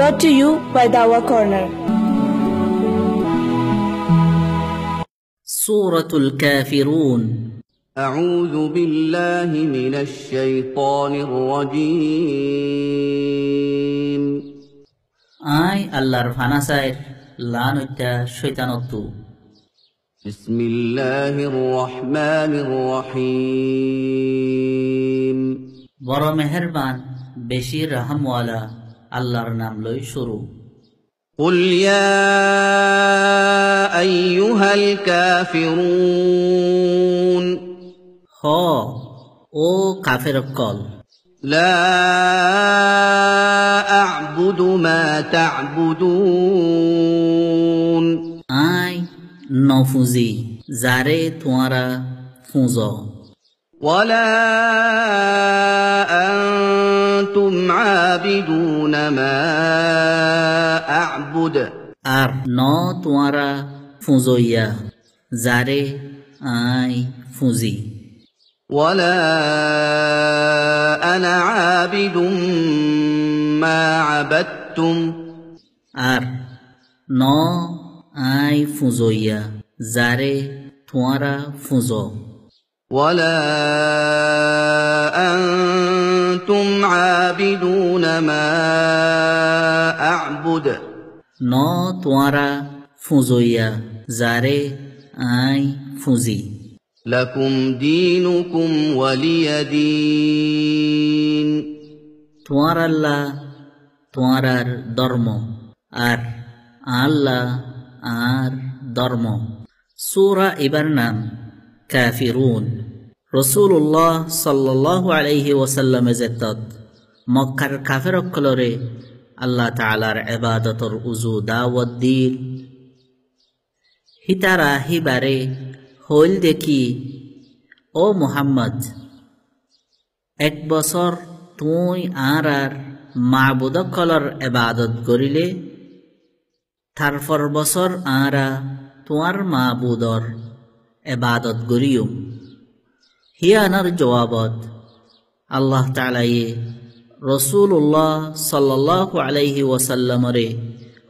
brought to you by Dawa Corner. Suratul Kafirun. أعوذ بالله من الشيطان الرجيم. আয় আল্লাহর ফানাসায় লানুটা শয়তানত্ব। بسم الله الرحمن الرحيم. বড় মেহেরবান বেশি রহমওয়ালা আল্লাহর নাম লই শুরু। قل يا أيها الكافرون. হ ও কাফেরকল। لا أعبد ما تعبدون. আয় নফুজি যারে তোমারা ফুঁজ। ولا أنتم عابدون ما أعبد. আর ন তোমারা ফুঁজইয়া যারে আয় ফুঁজি। ولا أنا عابد ما عبدتم. আর ন আয় ফুঁজইয়া যারে তোমারা ফুঁজ। ولا أنتم عابدون ما أعبد. ন তোমারা ফুঁজইয়া যারে আয় ফুঁজি। لكم دينكم ولي دين. তোমার আল্লাহ তোমার ধর্ম আর আল্লাহ আর ধর্ম। সূরা এবার নাম কাফিরুন। রাসূলুল্লাহ সাল্লাল্লাহু আলাইহি ওয়াসাল্লামে যেতত মক্কার কাফেরসকলরে আল্লাহ তাআলার ইবাদতর উজু দাওয়াত দিল। হিতারা হিবারে হইল দেখি ও মুহাম্মদ, এক বছর তুই আর মাবুদসকলর ইবাদত করিলে তারপর বছর আরা তোমার মাবুদর ইবাদত করিও। হিয়ানার জবাবত আল্লাহ তাআলায়ে রাসূলুল্লাহ সাল্লাল্লাহু আলাইহি ওয়াসাল্লামরে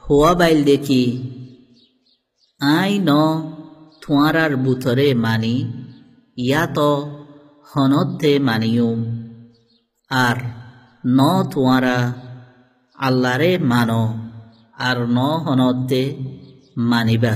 হুয়া বাইল দেখি আই ন তোমার বুতরে মানি ইয়া তো হনতে মানিও আর ন তোমারা আল্লাহরে মানো আর ন হনতে মানিবা।